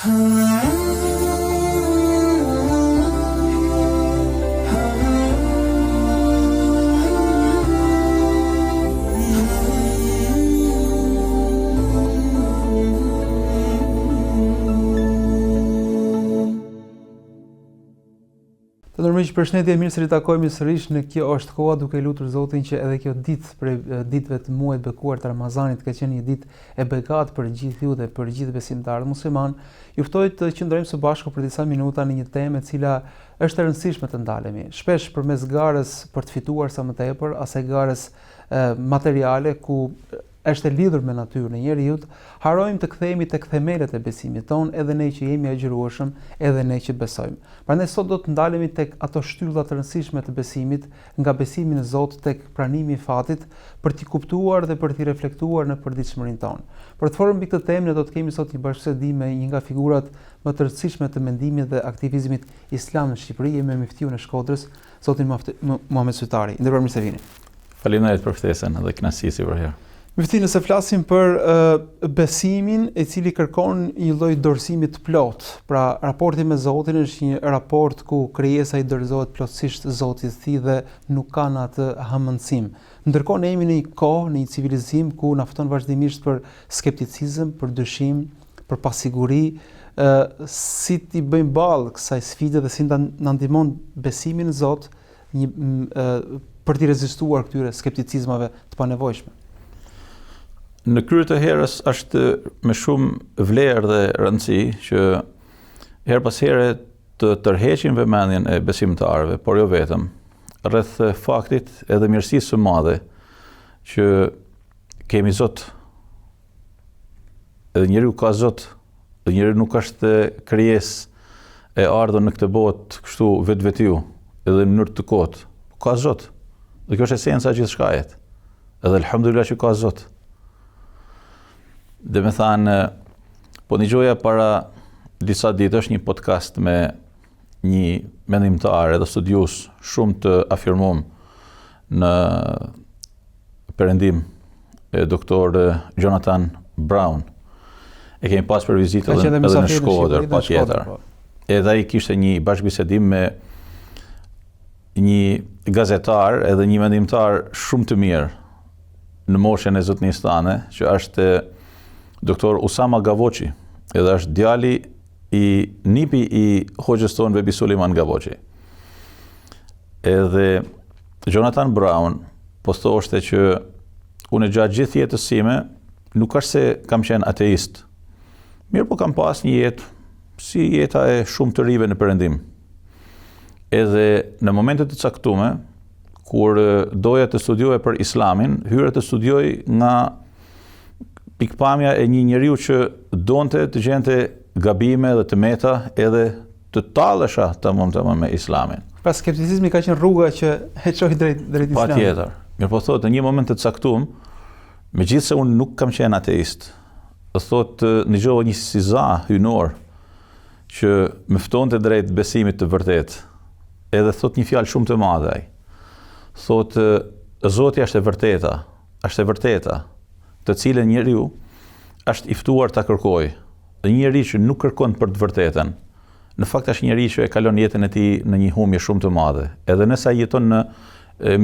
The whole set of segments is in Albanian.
Të nërmëj që përshëndetje mirë se ritakojmë sërish në kjo është koha duke lutur Zotin që edhe kjo ditë për ditëve të muajit bekuar të Ramazanit ka qenë një ditë e bekat për gjithë ju dhe për gjithë besimtarët musliman. Ju ftoj të qëndrojmë së bashku për disa minuta në një temë e cila është e rëndësishme të ndalemi. Shpesh përmes garës për të fituar sa më tepër, asaj garës materiale ku është e lidhur me natyrën e njerëzit, harrojmë të kthehemi tek themelet e besimit ton, edhe ne që jemi agjërueshëm, edhe ne që besojmë. Prandaj sot do të ndalemi tek ato shtylla të rëndësishme të besimit, nga besimi në Zot tek pranimi i fatit, për t'i kuptuar dhe për t'i reflektuar në përditshmërinë tonë. Për të folur mbi këtë temë ne do të kemi sot një bashkëbisedim me një nga figurat më të rëndësishme të mendimit dhe aktivizmit islam në Shqipëri, me miftiun e Shkodrës, zotin Muhamet Sytari. Nderuar mirë se vini. Faleminderit për ftesën dhe kënaqësi sipërherë. Mifti nëse flasim për besimin i cili kërkon një lloj dorësimi të plot. Pra raporti me Zotin është një raport ku krijesa i dorëzohet plotësisht Zotit të tij dhe nuk ka atë hamendësim. Ndërkohë ne jemi në një kohë, në një civilizim ku na fton vazhdimisht për skepticizëm, për dyshim, për pasiguri, si t'i bëjmë ballë kësaj sfide dhe si na ndihmon besimi në Zot për t'i rezistuar këtyre skepticizmave të panevojshme. Në krye të herës është me shumë vlerë dhe rëndësi që her pas here të tërheqim vëmendjen e besimtarëve, por jo vetëm, rreth faktit edhe mirësisë së madhe që kemi Zot. Edhe njeriu ka Zot, dhe njeriu nuk është krijesë e ardhur në këtë botë kështu vetvetiu, edhe në mënyrë të kotë. Ka Zot. Dhe kjo është esenca e gjithçkajet. Edhe elhamdulillah që ka Zot. Dhe me thanë, po një gjoja para disa ditësh një podcast me një mendimtar edhe studius shumë të afirmuar në perëndim, doktor Jonathan Brown. E kemi pas për vizitë edhe në Shkodër, patjetër. Edhe ai kishte një bashkëbisedim me një gazetar edhe një mendimtar shumë të mirë në moshën e zotnisë tane, që është doktor Usama Gavoçi, edhe është djali i nipi i hoxhës tonë Bebi Suleiman Gavoçi. Edhe Jonathan Brown po thoshte që unë gjatë gjithë jetës sime nuk është se kam qenë ateist. Mirë po kam pas një jetë si jeta e shumë të rive në perëndim. Edhe në momentet të caktuara, kur doja të studioja për Islamin, hyra të studioj nga pikpamja e një njeriu që donte të gjente gabime dhe të meta edhe të tallesha tamam me Islamin. Pra skepticizmi ka qenë rruga që e çoi drejt Islamit. Patjetër. Mirë po thotë në një moment të caktuar, megjithse unë nuk kam qenë ateist, thotë dëgjova një siza hynor që më ftonte drejt besimit të vërtet. Edhe thotë një fjalë shumë të madhe ai. Thotë Zoti është e vërteta, të cilën njeriu është i ftuar ta kërkojë. Dhe një njeri që nuk kërkon për të vërtetën, në fakt është njeri që e kalon jetën e tij në një humje shumë të madhe. Edhe nëse ai jeton në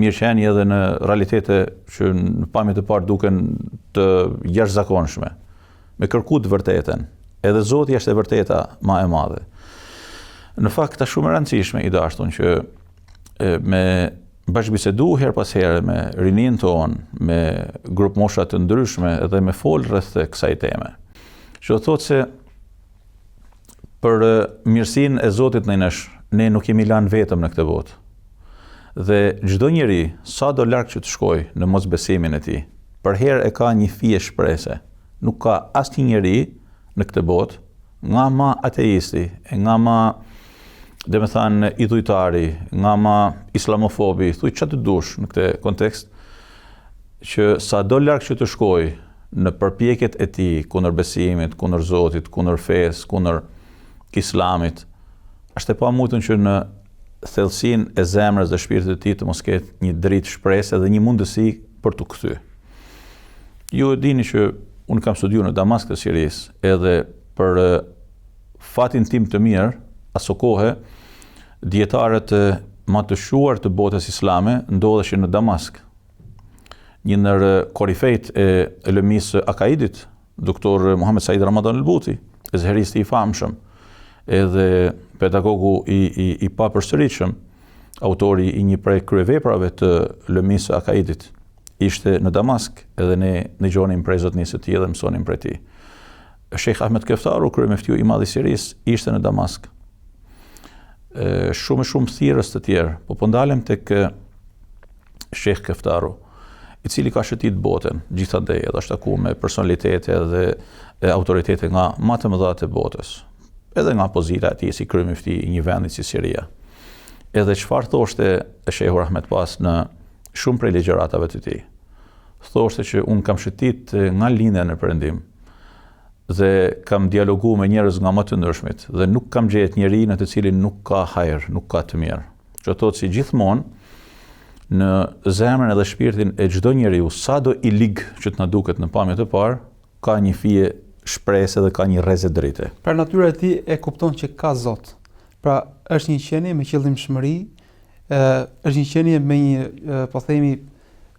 mirëqenie edhe në realitete që në pamje të parë duken të jashtëzakonshme, me kërku të vërtetën. Edhe Zoti është e vërteta më e madhe. Në fakt është shumë e rëndësishme i dashur që me bashkëbisedu her pas here me rinin ton, me grup mosha të ndryshme edhe me fol rreth kësaj teme. Që do thotë se për mirësinë e Zotit në nesh, ne nuk jemi lanë vetëm në këtë botë. Dhe çdo njeri, sa do larg që të shkojë në mosbesimin e tij, për herë e ka një fije shprese. Nuk ka asnjë njeri në këtë botë, nga ma ateisti, nga ma dhe me thanë idhujtari, nga ma islamofobi, thuj që të dush në këtë kontekst, që sa do larg që të shkoj në përpjekjet e tij kundër besimit, kundër Zotit, kundër fesë, kundër Islamit, është e pamundun që në thellësinë e zemrës dhe shpirtit të tij të mos ketë një dritë shpresë dhe një mundësi për të kthyer. Ju e dini që unë kam studiuar në Damask të Siris edhe për fatin tim të mirë, aso kohë, dietarët më të shuar të botës islame ndodheshin në Damask. Një ndër korifejt e lëmisë Akaidit, doktor Muhammed Said Ramadan al-Buti, ezheristi i famshëm, edhe pedagogu i papërsëritshëm, autori i një prej kryeveprave të lëmisë Akaidit, ishte në Damask, edhe ne dëgjonim prej zotnisë së tij dhe mësonim prej tij. Sheikh Ahmed Keftaru, kryemeftiu i madh i Sirisë, ishte në Damask. Shumë thirrës të tjerë, po ndalem tek Sheikh Keftaru, i cili ka shëtit botën, gjithandej edhe është takuar me personalitete dhe autoritete nga më të mëdha të botës, edhe nga pozita e tij si kryemefti i një vendi si Siria. Edhe çfarë thoshte Sheikhu Ahmed pas në shumë prej ligjëratave të tij. Thoshte që unë kam shëtit nga lindja në Perëndim dhe kam dialogu me njerëz nga më të ndryshmit dhe nuk kam gjetë njeri në të cilin nuk ka hajër, nuk ka të mirë. Që thotë si gjithmonë në zemrën edhe shpirtin e çdo njeriu, sado i lig që të na duket në pamje të parë, ka një fije shpresë dhe ka një rrezë drite. Pra natyra e tij e kupton që ka Zot. Pra është një qenie me qëllimshmëri, është një qenie me një, po themi,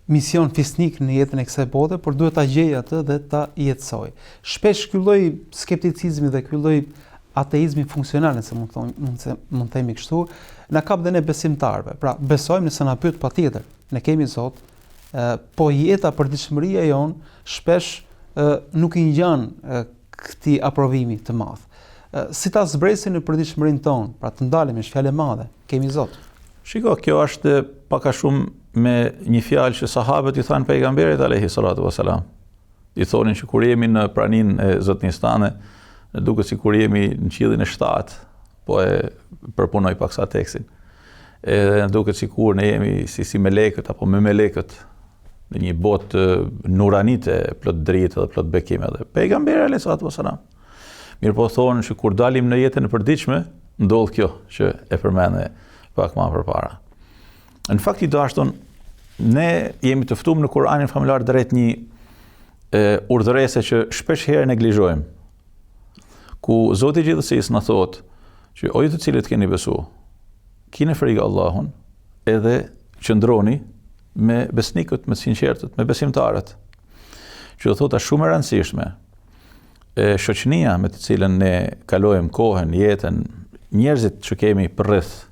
mision fisnik në jetën e kësaj bote, por duhet ta gjejë atë dhe ta jetësoj. Shpesh ky lloj skepticizmi dhe ky lloj ateizmi funksional, nëse mund themi kështu, na kap dhe ne besimtarve. Pra besojmë nëse na pyet patjetër, ne kemi Zot, po jeta përditshmëria jon shpesh nuk i ngjan këtij aprovimi të madh. Si ta zbresim në përditshmërinë tonë, pra të ndalemi, është fjalë e madhe, kemi Zot. Shiko, kjo është pak a shumë me një fjalë që sahabët i thanë pejgamberit alayhi salatu wasalam. I thonin që kur jemi në praninë e zotnisë tane, ne duket sikur jemi në qiellin e 7, po e përpunoj paksa tekstin. Edhe ne duket sikur ne jemi si melekët apo me melekët në një botë nuranite, plot dritë dhe plot bekime. Dhe pejgamberi alayhi salatu wasalam. Mirë po thonë që kur dalim në jetën e përditshme, ndodh kjo që e përmende pak më përpara. Në fakt i dashur, ne jemi të ftuar në Kur'anin familjar drejt një urdhërese që shpesh herë neglizhojmë. Ku Zoti i Gjithësisë na thotë që o ju të cilët keni besu, kini frikë Allahun, edhe qëndroni me besnikët, me sinqertët, me besimtarët. Që do thotë shumë e rëndësishme, shoqënia me të cilën ne kalojmë kohën, jetën, njerëzit që kemi përreth.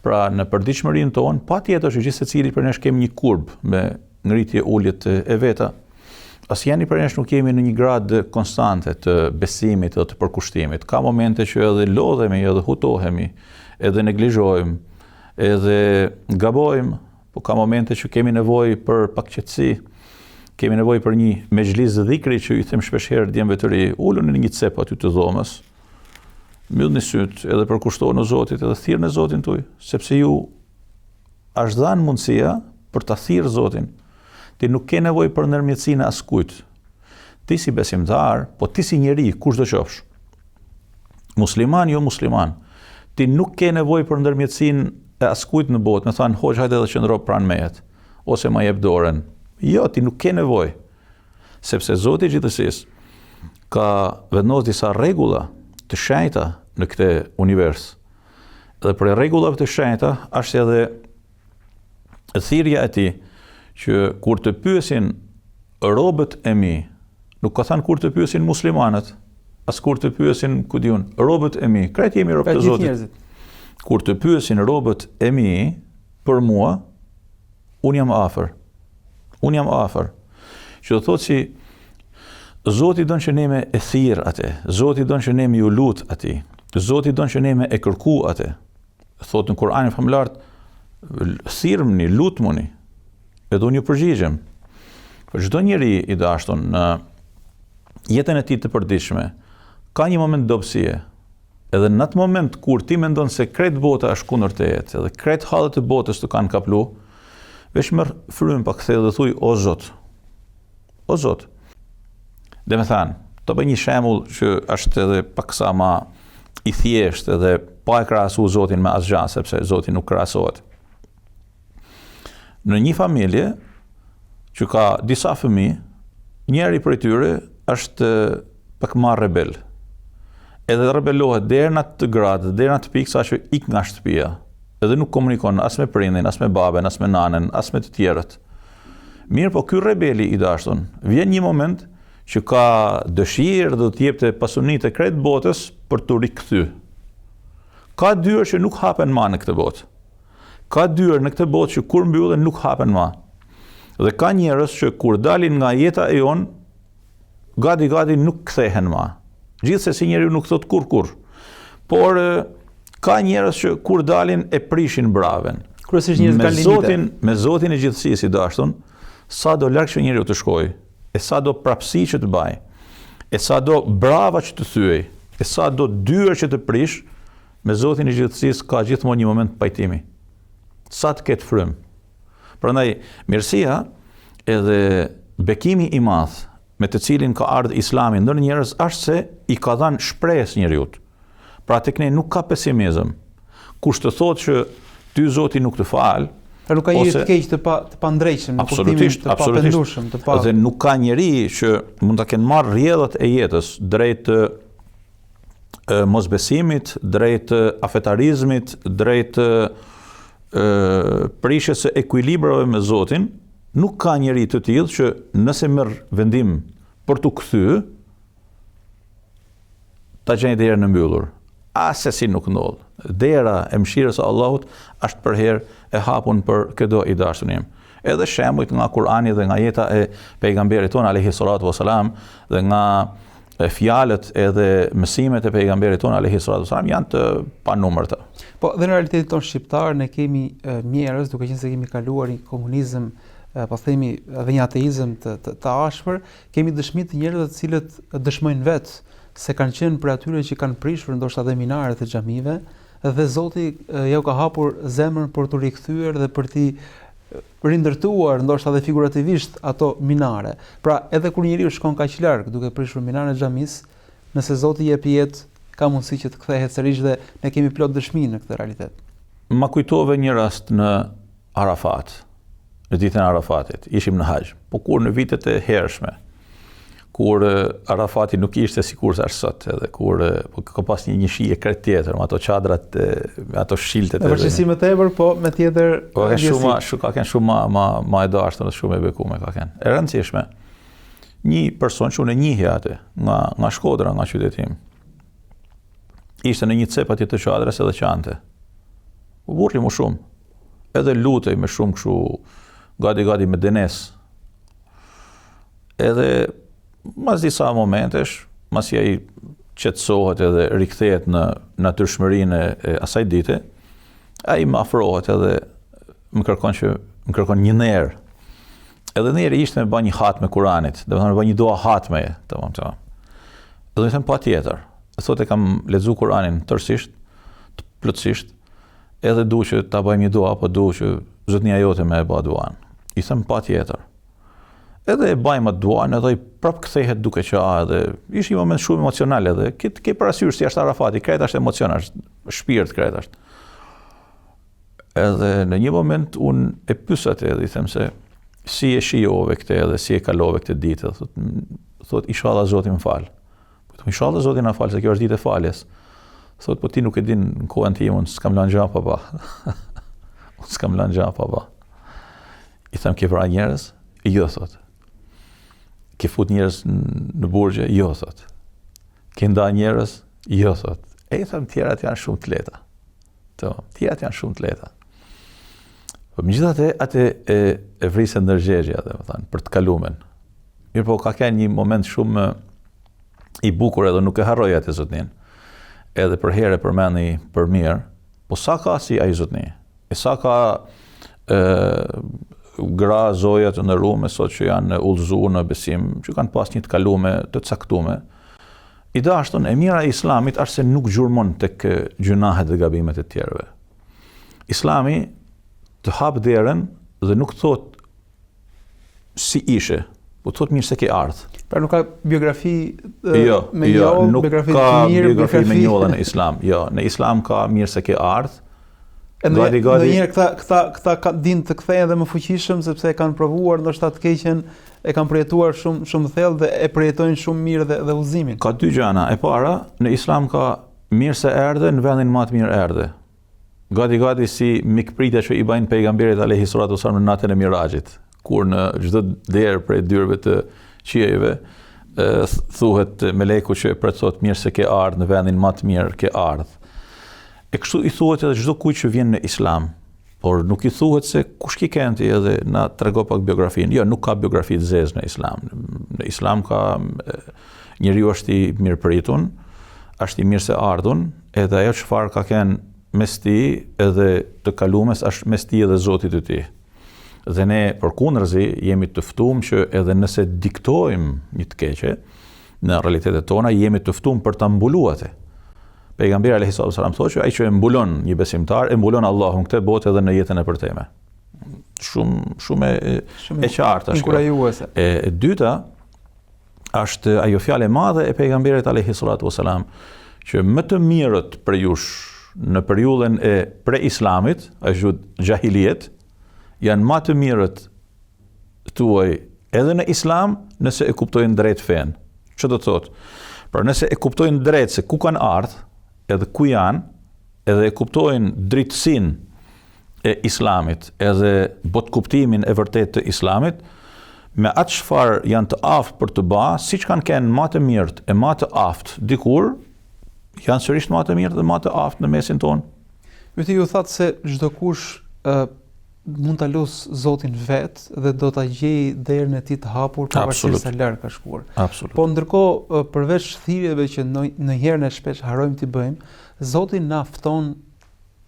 Pra në përditshmërinë tonë, patjetër që gjithë secili për nesh kemi një kurb me ngritje uljet e veta. Asnjëri për nesh nuk jemi në një grad konstante të besimit dhe të përkushtimit. Ka momente që edhe lodhemi, edhe hutohemi, edhe neglizhojmë, edhe gabojmë, po ka momente që kemi nevojë për pak qetësi, kemi nevojë për një mexhlis dhikri që i them shpesh herë djemve të ri, ulun në një cep aty të dhomës. Mbyllni syt edhe përkushtoheni në Zotit edhe thirrni Zotin tuaj, sepse ju është dhënë mundësia për ta thirrë Zotin. Ti nuk ke nevojë për ndërmjetësinë e askujt. Ti si besimtar, po ti si njeri, kushdo qofsh. Musliman jo musliman. Ti nuk ke nevojë për ndërmjetësinë e askujt në botë, më thanë hoq hajde edhe qëndro pranë meje, ose ma jep dorën. Jo, ti nuk ke nevojë. Sepse Zoti i Gjithësisë ka vendosur disa rregulla të shenjta në këtë univers. Dhe për rregullave të shenjta është edhe thirrja e tij që kur të pyesin robët e mi, nuk ka thënë kur të pyesin muslimanët, as kur të pyesin robët e mi, krejt jemi robët e Zotit. Kur të pyesin robët e mi për mua, unë jam afër. Unë jam afër. Që do thotë si Zoti don që ne me e thirr atë. Zoti don që ne me ju lut atij. Zoti don që ne me e kërku atë. Thotë në Kur'anin familjar, thirrni, lutmuni, edhe unë ju përgjigjem. Për çdo njeri i dashur në jetën e tij të përditshme, ka një moment dobësie. Edhe në atë moment kur ti mendon se krejt bota është kundër teje, edhe krejt hallet e botës të kanë kaplu, veç merr frym pa kthell dhe thuj o Zot. O Zot. Dhe me thanë, të bëj një shembull që është edhe paksa ma i thjeshtë edhe pa e krahasu Zotin me asgjë, sepse Zoti nuk krahasohet. Në një familje që ka disa fëmijë, njëri prej tyre është pak më rebel. edhe rebelohet deri në atë gradë, deri në atë pikë sa që ik nga shtëpia. Edhe nuk komunikon as me prindin, as me baben, as me nanen, as me të tjerët. Mirë, po ky rebeli i dashur, vjen një moment që ka dëshirë dhe të jepte pasunitë e krejt botës për të rikthy. Ka dyert që nuk hapen më në këtë botë. Ka dyert në këtë botë që kur mbyllen nuk hapen më. Dhe ka njerëz që kur dalin nga jeta e jon, gati nuk kthehen më. Gjithsesi njeriu nuk thot kur. Por ka njerëz që kur dalin e prishin braven. Kryesisht njerëz kanë limite. Me Zotin e gjithësisë i dashur, sa do larg që njeriu të shkojë, e sa do prapësi që të baj, e sa do brava që të thyej, e sa do dyert që të prish, me Zotin e gjithësisë ka gjithmonë një moment pajtimi. Sa të ketë frym. Prandaj mirësia edhe bekimi i madh me të cilin ka ardhur Islami ndër njerëz është se i ka dhënë shpresë njeriut. Pra tek ne nuk ka pesimizëm. Kush të thotë që ty Zoti nuk të fal, pra nuk ka njeri të keq të pandrejshëm, në kuptimin të papendueshëm, të pa. Dhe nuk ka njeri që mund ta kenë marrë rrjedhët e jetës drejt mosbesimit, drejt afetarizmit, drejt prishjes së ekuilibrave me Zotin, nuk ka njeri të tillë që nëse merr vendim për të kthyer, ta gjejë derën e mbyllur. Asesi nuk ndodh. Dera e mëshirës së Allahut është për herë e hapur për çdo i dashurim. Edhe shembujt nga Kurani dhe nga jeta e pejgamberit ton alayhi salatu wasalam dhe nga fjalët edhe mësimet e pejgamberit ton alayhi salatu wasalam janë të panumërta. Po dhe në realitetin ton shqiptar ne kemi njerëz, duke qenë se kemi kaluar një komunizëm, po themi edhe një ateizëm të ashpër, kemi dëshmi të njerëzve të cilët dëshmojnë vetë se kanë qenë për atyre që kanë prishur ndoshta dhe minaret e xhamive, dhe Zoti ja u ka hapur zemrën për të rikthyer dhe për t'i rindërtuar ndoshta dhe figurativisht ato minare. Pra edhe kur njeriu shkon kaq larg duke prishur minaren e xhamis, nëse Zoti jep jetë, ka mundësi që të kthehet sërish dhe ne kemi plot dëshmi në këtë realitet. Ma kujtove një rast në Arafat, në ditën e Arafatit, ishim në Haxh, po kur në vitet e hershme, kur Arafati nuk ishte sikur sa është sot, edhe kur ka pas një shije krejt tjetër, me ato çadrat, me ato shiltet. Me përgjithësi më tepër, po me tjetër. Ka kanë shumë ma e dashur dhe shumë e bekuar ka kanë. E rëndësishme. Një person që unë e njihja atë nga Shkodra, nga qyteti im. Ishte në një cep atje të çadrës edhe qante. Burri më shumë. Edhe lutej me shumë kështu gati me denes. Edhe mas disa momentesh, mas ja i qetësohet edhe rikthehet në natyrshmërinë e asaj dite, ai më afrohet edhe më kërkon një ner. Edhe neri ishte me bën një hatme Kuranit, domethënë bën një dua hatme, domethënë. Edhe i them patjetër. Thotë kam lexuar Kuranin tërësisht, plotësisht, edhe du që ta bëjmë një dua, apo du që zotnia jote me e bë duan. I them patjetër. Edhe e bajmë atë duan, edhe i prap kthehet duke qenë edhe ishte një moment shumë emocional edhe ke parasysh si është Arafati, krejt është emocion, është shpirt krejt është. Edhe në një moment unë e pyes atë edhe i them se si e shijove këtë edhe si e kalove këtë ditë, thot inshallah Zoti më fal. Po inshallah Zoti na fal, se kjo është ditë e faljes. Thot po ti nuk e din në kohën time unë s'kam lënë gjë pa. Unë s'kam lënë gjë pa. I them ke para njerëz? Jo thot. Ke fut njerëz në burgje? Jo, thot. Ke nda njerëz? Jo, thot. E i them tjerat janë shumë të leta. Tjerat janë shumë të leta. Po megjithatë atë e vrisën ndërgjegja, domethënë, për të kalumen. Mirë po ka qenë një moment shumë i bukur edhe nuk e harroj atë zotnin. Edhe për herë përmendi për mirë, po sa ka si ai zotni? E sa ka gra zoja të ndërume sot që janë udhëzuar në besim, që kanë pas një të kalume, të caktume. I dashur e mira e Islamit është se nuk gjurmon tek gjunahet dhe gabimet e tjerëve. Islami të hap derën dhe nuk thot si ishe, po thot mirë se ke ardhur. Pra nuk ka biografi me nuk biografi ka të mirë, biografi me njollë në Islam. Jo, në Islam ka mirë se ke ardhur, Ndonjëherë këta dinë të kthehen dhe më fuqishëm sepse e kanë provuar ndoshta të keqen, e kanë përjetuar shumë thellë dhe e përjetojnë shumë mirë dhe udhëzimin. Ka dy gjëra. E para, në Islam ka mirë se erdhe, në vendin më të mirë erdhe. Gati si mikpritja që i bajnë pejgamberit alayhi salatu wasallam në natën e Mirajit, kur në çdo derë prej dyrëve të qiejve thuhet meleku që pretësot mirë se ke ardhur në vendin më të mirë ke ardhur. E kështu i thuhet edhe çdo kujt që vjen në Islam, por nuk i thuhet se kush ki kenti edhe na trego pak biografinë. Jo, nuk ka biografi të zezë në Islam. Në Islam ka njeriu është i mirëpritun, është i mirë se ardhun, edhe ajo çfarë ka kenë mes ti edhe të kalumes është mes ti edhe Zotit të ti. Dhe ne përkundërzi jemi të ftuar që edhe nëse diktojmë një të keqe në realitetet tona, jemi të ftuar për ta mbuluar atë. Pejgamberi alayhi salatu wasallam thotë që ai që e mbulon një besimtar, e mbulon Allahun këtë botë edhe në jetën e përteme. Shumë e qartë është. Inkurajuese. E dyta është ajo fjalë e madhe e pejgamberit alayhi salatu wasallam që më të mirët për jush në periudhën e pre-islamit, ashtu jahiliet, janë më të mirët tuaj edhe në islam nëse e kuptojnë drejt fen. Ço do të thotë? Pra nëse e kuptojnë drejt se ku kanë ardhur, edhe ku janë, edhe e kuptojnë drejtësinë e islamit, edhe bot kuptimin e vërtet të islamit, me atë çfarë janë të aftë për të bërë, siç kanë qenë më të mirët e më të aftë dikur, janë sërish më të mirë dhe më të aftë në mesin tonë. Ju thatë se çdo kush mund ta lutës Zotin vet dhe do ta gjejë derën e tij të hapur pavarësisht sa larg ka shkuar. Absolut. Po ndërkohë përveç thirrjeve që ndonjëherë ne shpesh harrojmë t'i bëjmë, Zoti na fton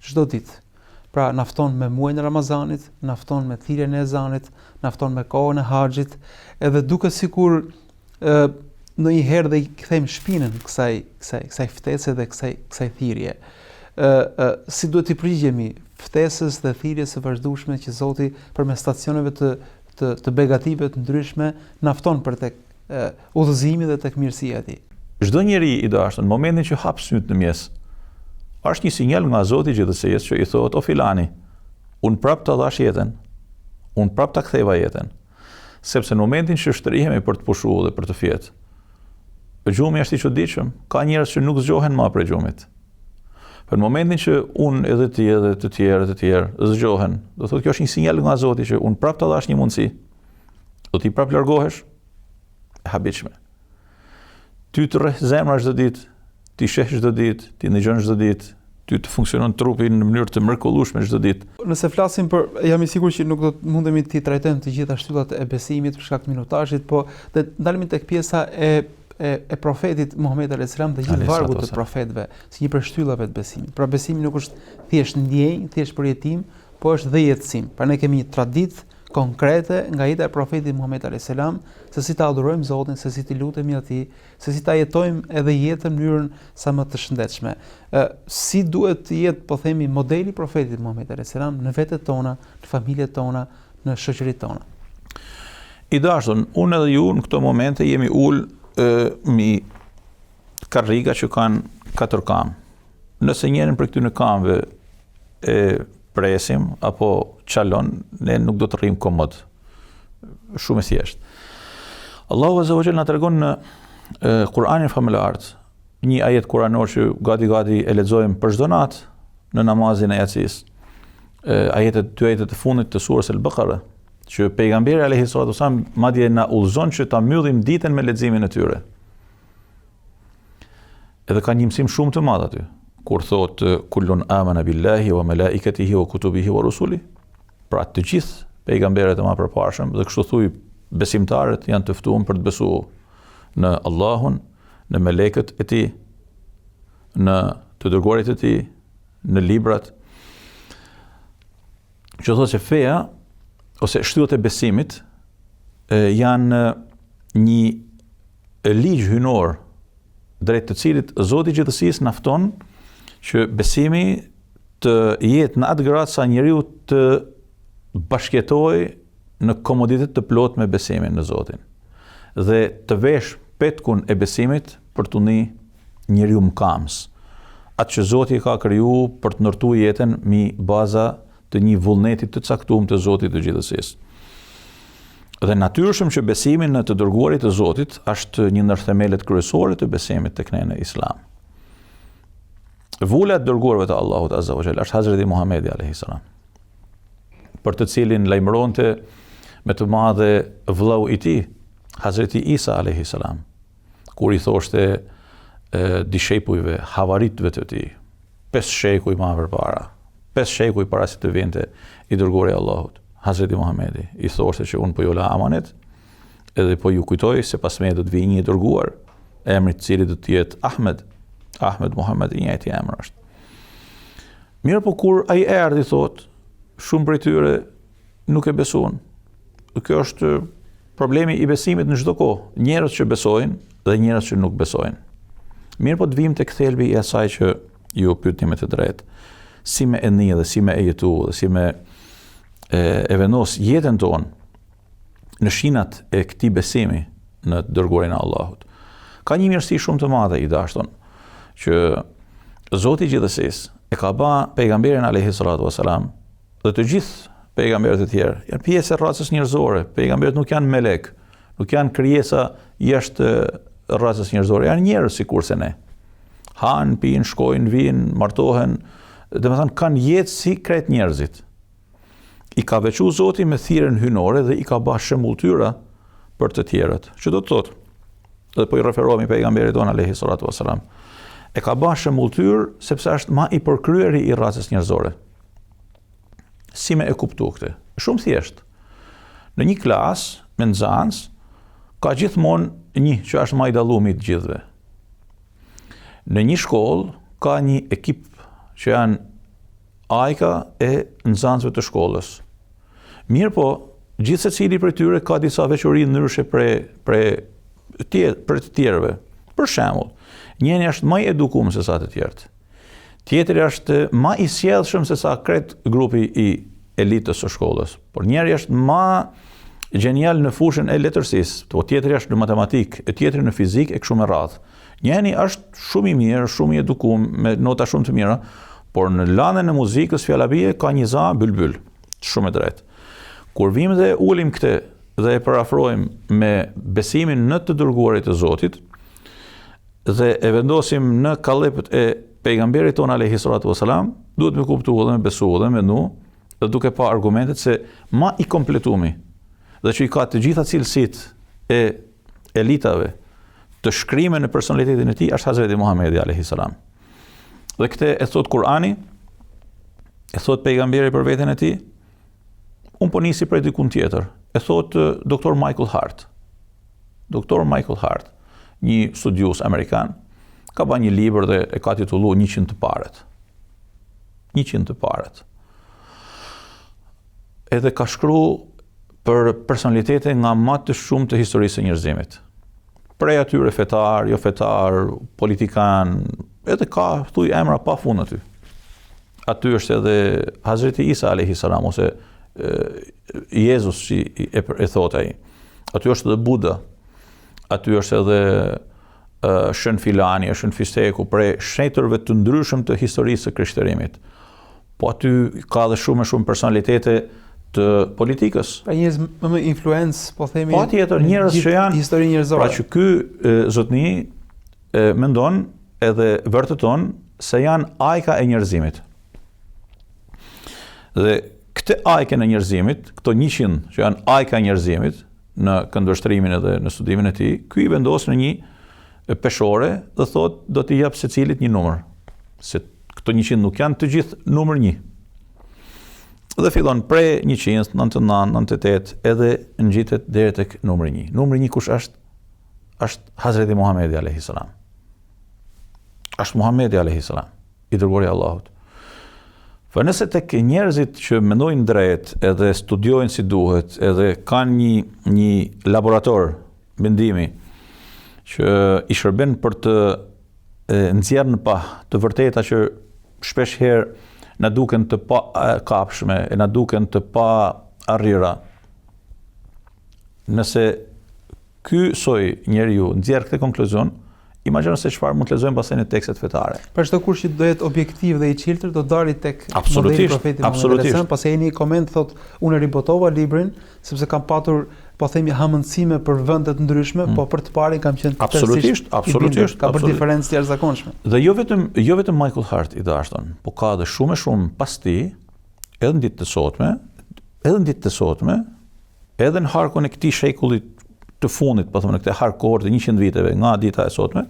çdo ditë. Pra na fton me muajin e Ramazanit, na fton me thirrjen e ezanit, na fton me kohën e haxhit, edhe duke sikur ndonjëherë dhe i kthejmë shpinën kësaj ftese dhe kësaj thirrje. Si duhet t'i përgjigjemi ftesës dhe thirrjes së vazhdueshme që Zoti përmes stacioneve të begative të ndryshme na fton për tek udhëzimi dhe tek mirësia e tij. Çdo njeri i dashur në momentin që hap syt në mes, është një sinjal nga Zoti gjithsesi që i thotë o filani, unë prap të dhash jetën, unë prap të ktheva jetën, sepse në momentin që shtrihemi për të pushuar dhe për të fjetë, gjumi është i çuditshëm, ka njerëz që nuk zgjohen më prej gjumit. Për momentin që unë edhe ti edhe të tjerë zgjohen, do thotë kjo është një sinjal nga Zoti që unë prap të dhash një mundësi, do ti prap largohesh, e habitshme. Ty të rreh zemra çdo ditë, ti sheh çdo ditë, ti ndëgjon çdo ditë, ty të funksionon trupi në mënyrë të mrekullueshme çdo ditë. Nëse flasim për, jam i sigurt që nuk do të mundemi të trajtojmë të gjitha shtyllat e besimit për shkak të minutazhit, po të ndalemi tek pjesa e profetit Muhammed alayhis salam dhe gjithë vargut të profetëve, si një prej shtyllave të besimit. Pra besimi nuk është thjesht ndjenjë, thjesht përjetim, po është dhe jetësim. Pra ne kemi një traditë konkrete nga jeta e profetit Muhammed alayhis salam, se si ta adhurojmë Zotin, se si të lutemi atij, se si ta jetojmë edhe jetën në mënyrën sa më të shëndetshme. Si duhet të jetë, po themi, modeli profetit Muhammed alayhis salam në vetet tona, në familjet tona, në shoqëritë tona. I dashur, unë edhe ju në këto momente jemi ul mi karriga që kanë 4 kam. Nëse njërin për këtyre kamve e presim apo çalon, ne nuk do të rrim komod. Shumë e thjeshtë. Allahu Azza wa Jalla na tregon në Kur'anin famullar një ajet kuranor që gati e lexojmë për çdo natë në namazin e yatsis. Ajetet të fundit të surës Al-Baqara, që pejgamberi alayhi salatu wasallam madje na udhëzon që ta mbyllim ditën me leximin e tyre. Edhe ka një mësim shumë të madh aty, kur thotë kullun amana billahi wa malaikatihi wa kutubihi wa rusuli. Pra të gjithë pejgamberët e mëparshëm dhe kështu thuj besimtarët janë të ftuar për të besuar në Allahun, në melekët e tij, në të dërguarit e tij, në librat. Që thotë se feja ose shtyllat e besimit janë një ligj hynor drejt të cilit Zoti i gjithësisë na fton që besimi të jetë në atë gradë sa njeriu të bashkëjetojë në komoditet të plot me besimin në Zotin dhe të vesh petkun e besimit për të një njeriu mëkams. atë që Zoti ka kriju për të ndërtuar jetën mbi baza të një vullneti të caktuar të Zotit të gjithësisë. Dhe natyrshëm që besimi në të dërguarit të Zotit është një ndër themelet kryesore të besimit tek ne në Islam. Vula e dërguarve të Allahut Azza wa Jalla është Hazreti Muhamedi alayhis salam, për të cilin lajmëronte me të madhe vllau i tij, Hazreti Isa alayhis salam, kur i thoshte dishepujve, havaritëve të tij, 5 shekuj më përpara, 5 shekuj para se të vinte i dërguari i Allahut, Hazreti Muhamedi, i thoshte që unë po ju la amanet, edhe po ju kujtoj se pas me do të vijë një i dërguar, emri i cili do të jetë Ahmed Muhammed, i njëjti emër është. Mirë po kur ai erdhi, thot, shumë prej tyre nuk e besuan. Kjo është problemi i besimit në çdo kohë, njerëz që besojnë dhe njerëz që nuk besojnë. Mirë po të vim tek thelbi i asaj që ju pyetni me të drejtë, si me e një dhe si me e jetu dhe si me e vendos jetën tonë në shinat e këtij besimi në dërguarin e Allahut. Ka një mirësi shumë të madhe i dashur që Zoti i gjithësisë e ka bë pejgamberin alayhis salatu wasalam dhe të gjithë pejgamberët e tjerë janë pjesë e racës njerëzore. Pejgamberët nuk janë melek, nuk janë krijesa jashtë racës njerëzore, janë njerëz sikurse ne. Han, pinë, shkojnë, vinë, martohen, domethënë kanë jetë si krejt njerëzit. I ka veçuar Zoti me thirrjen hyjnore dhe i ka bërë shembulltyra për të tjerët. Që do të thotë, dhe po i referohemi pejgamberit ton alayhis salatu wasalam, e ka bërë shembulltyr sepse është më i përkryeri i racës njerëzore. Si me e kuptu këtë? Shumë thjesht. Në një klasë me nxënës ka gjithmonë një që është më i dalluar i të gjithëve. Në një shkollë ka një ekip që janë ajka e nxënësve të shkollës. Mirë po, gjithë secili prej tyre ka disa veçori ndryshe për të tjerëve. Për shembull, njëri është më i edukuar se sa të tjerët. Tjetri është më i sjellshëm se sa krejt grupi i elitës së shkollës. Por njëri është më genial në fushën e letërsisë, po tjetri është në matematikë, e tjetri në fizikë e kështu me radhë. Njëri është shumë i mirë, shumë i edukuar me nota shumë të mira, por në lanën e muzikës fjallabie ka një za bylbyl, shumë e drejtë. Kur vim dhe ulim këtë dhe e parafrojmë me besimin në të dërguarit të Zotit dhe e vendosim në kallepët e pejgamberit ton alayhis salatu wasalam, duhet me kuptu dhe me besu dhe me nu, dhe duke pa argumentet se ma i kompletumi dhe që i ka të gjitha cilësit e elitave të shkrime në personalitetin e tij është Hazreti Muhamedi alayhis salam. Dhe këtë e thot Kurani, e thot pejgamberi për veten e tij, unë po nisi prej dikun tjetër, e thot Dr. Michael Hart. Dr. Michael Hart, një studius amerikan, ka bërë një libër dhe e ka titulluar 100 të paret. 100 të paret. Edhe ka shkruar për personalitete nga më të shumë të historisë së njerëzimit. Prej atyre fetar, jo fetar, politikan, edhe ka thuj emra pa fund aty. Aty është edhe Hazreti Isa alayhis salam ose Jezus që e thot ai. Aty është edhe Buda. Aty është edhe Shën Filani, Shën Fisteku, prej shenjtërve të ndryshëm të historisë së krishterimit. Po aty ka edhe shumë personalitete të politikës. Pa njerëz më influencë, po themi. Po tjetër njerëz që janë histori njerëzore. Pra që ky zotni mendon edhe vërteton se janë ajka e njerëzimit. Dhe këtë ajkën e njerëzimit, këto 100 që janë ajka e njerëzimit në këndvështrimin edhe në studimin e tij, ky i vendos në një peshore dhe thot do t'i jap secilit një numër. Se këto 100 nuk janë të gjithë numër 1. Dhe fillon prej 100, 99, 98 edhe ngjitet deri tek numri 1. Numri 1 kush është? Është Hazreti Muhamedi alayhis salam. Është Muhamedi alayhis salam, i dërguari i Allahut. Po nëse tek njerëzit që mendojnë drejt, edhe studiojnë si duhet, edhe kanë një laborator mendimi që i shërben për të nxjerrë në pa të vërteta që shpesh herë na duken të pa kapshme, e na duken të pa arrira. Nëse ky soi njeriu nxjerr këtë konkluzion, imagjino se çfarë mund të lexojmë pastaj në tekstet fetare. Për çdo kush që do jetë objektiv dhe i çiltër do dalë tek modeli profetit Muhamedit. Pastaj një koment thot unë ribotova librin sepse kam patur po themi hamendësime për vende të ndryshme, po për të parë kam qenë absolutisht ka bërë diferencë të jashtëzakonshme. Dhe jo vetëm Michael Hart i dashur, po ka edhe shumë pas tij, edhe në ditë të sotme, edhe në harkun e këtij shekulli të fundit, po thonë këtë harkor të 100 viteve nga dita e sotme,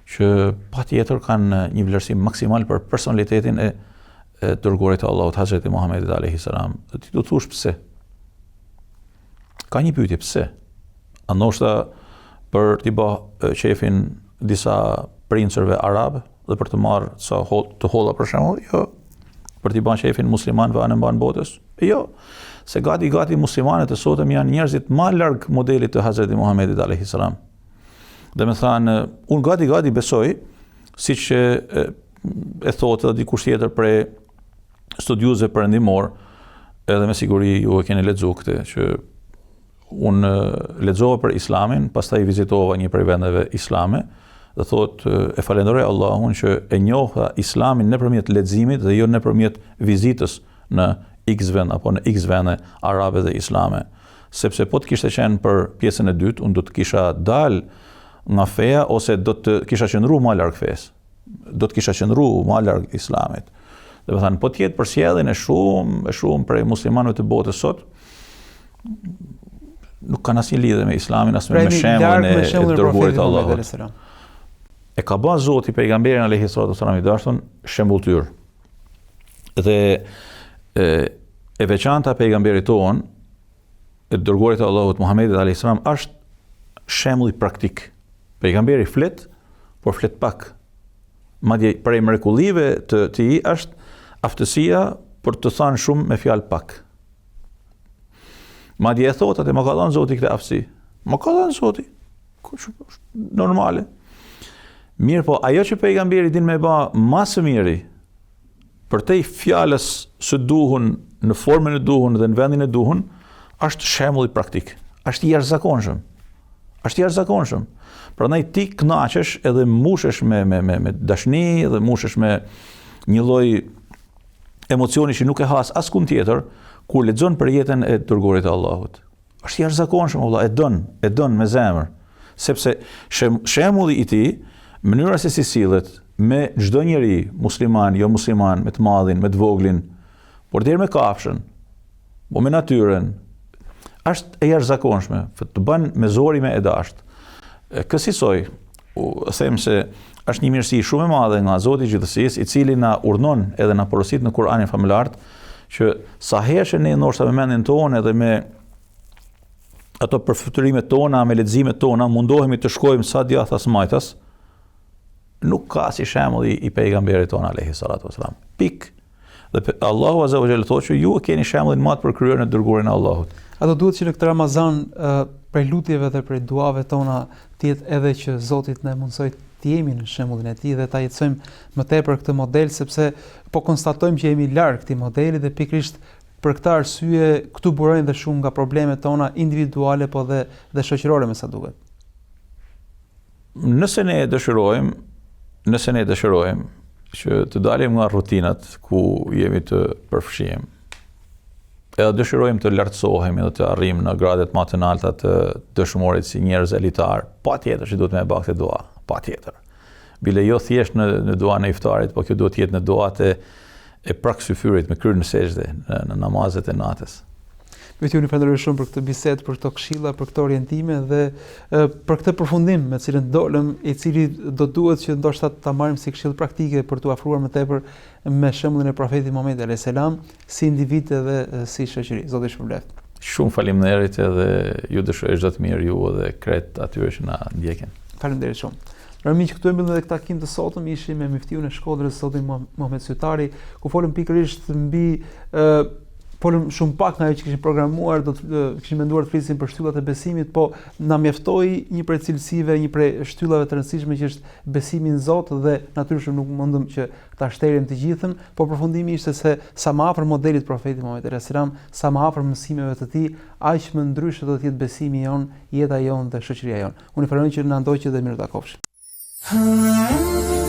që patjetër kanë një vlerësim maksimal për personalitetin e dërguarit të Allahut Hazreti Muhamedit alayhis salam. Ti do të thosh pse? Ka një pyetje pse? A ndoshta për t'i bë qefin disa princerve arab dhe për të marrë të holla për shembull? Jo. Për t'i bën qefin muslimanëve anë mban botës? Jo. Se gati muslimanët e sotëm janë njerëzit më larg modelit të Hazreti Muhamedit alayhis salam. Dhe më thanë, unë gati besoj, siç e thotë edhe dikush tjetër prej studiuesve perëndimor, edhe me siguri ju e keni lexuar këtë, që unë lexova për Islamin, pastaj vizitova një prej vendeve islame, dhe thotë e falenderoj Allahun që e njoha Islamin nëpërmjet leximit dhe jo nëpërmjet vizitës në X vend apo në X vende arabe dhe islame. Sepse po të kishte qenë për pjesën e dytë, unë do të kisha dalë nga feja ose do të kisha qëndruar më larg fesë. Do të kisha qëndruar më larg islamit. Dhe më thanë, po të jetë përsjelljen e shumë prej muslimanëve të botës sot, nuk kanë asnjë lidhje me islamin, as me shembullin e dërguarit të Allahut. E ka bën Zoti pejgamberin alayhi salatu wasallam i dashur shembulltyr. Dhe e veçanta pejgamberit ton, e dërguarit të Allahut Muhamedit alayhis salam, është shembulli praktik. Pejgamberi flet, por flet pak. Madje prej mrekullive të tij është aftësia për të thënë shumë me fjalë pak. Madje e thotë atë më ka dhënë Zoti këtë aftësi. Më ka dhënë Zoti. Normale. Mirë po, ajo që pejgamberi din me bë më së miri, për te fjalës së duhun, në formën e duhun dhe në vendin e duhun, është shembulli praktik. Është i jashtëzakonshëm. Prandaj ti kënaqesh edhe mushesh me dashni dhe mushesh me një lloj emocioni që nuk e has askund tjetër kur lexon për jetën e dërguarit të Allahut. Është i jashtëzakonshëm, valla, e don me zemër, sepse shembulli i tij, mënyra se si sillet me çdo njeri, musliman, jo musliman, me të madhin, me të voglin, por deri me kafshën, po me natyrën, është e jashtëzakonshme, të bën me zorime e dashtë. Kësaj, them se është një mirësi shumë e madhe nga Zoti i gjithësisë, i cili na urdhnon edhe na porosit në Kur'anin familjar, që sa herë ne ndoshta me mendin tonë edhe me ato përfytyrimet tona, me leximet tona, mundohemi të shkojmë sa djathtë as majtas, nuk ka si shembulli i pejgamberit ton alayhi salatu wasalam. Pik. Dhe Allahu azza wa jalla thotë që ju keni shembullin më të përkryer në dërguarin e Allahut. Ato duhet që në këtë Ramazan prej lutjeve dhe prej duave tona të jetë edhe që Zoti të na mundsoj të jemi në shembullin e tij dhe ta jetësojmë më tepër këtë model, sepse po konstatojmë që jemi larg këtij modeli dhe pikërisht për këtë arsye këtu burojnë dhe shumë nga problemet tona individuale po dhe shoqërore me sa duket. Nëse ne dëshirojmë që të dalim nga rutinat ku jemi të përfshijmë, edhe dëshirojmë të lartësohemi dhe të arrijmë në gradet më të larta të dëshmorit si njerëz elitar, patjetër që duhet me bë këtë dua, patjetër. Bile jo thjesht në duan e iftarit, po kjo duhet të jetë në duat e praksyfyrit me kryer në sejdë, në namazet e natës. Vetë unë falenderoj shumë për këtë bisedë, për këto këshilla, për këto orientime dhe për këtë përfundim me cilën dolëm, i cili do duhet që ndoshta ta marrim si këshill praktike për t'u afruar më tepër me shembullin e profetit Muhamedit alayhis salam si individ dhe si shoqëri. Zoti shpërblet. Shumë faleminderit edhe ju dëshiroj çdo të mirë ju dhe kret atyre që na ndjekin. Faleminderit shumë. Miq, këtu e mbyllim edhe këtë takim të sotëm, ishim me Miftiun e Shkodrës, zotin Muhamet Sytari, ku folëm pikërisht mbi folëm shumë pak nga ajo që kishim programuar, kishim menduar të flisim për shtyllat e besimit, po na mjaftoi një prej cilësive, një prej shtyllave të rëndësishme që është besimi në Zot dhe natyrisht nuk mundëm që ta shtrerim të gjithën, po përfundimi ishte se sa më afër modelit profetit Muhamedit alayhis salam, sa më afër mësimeve të tij, aq më ndryshe do të jetë besimi jon, jeta jon dhe shoqëria jon. Unë falenderoj që na ndoqët dhe mirë takofshim. Ah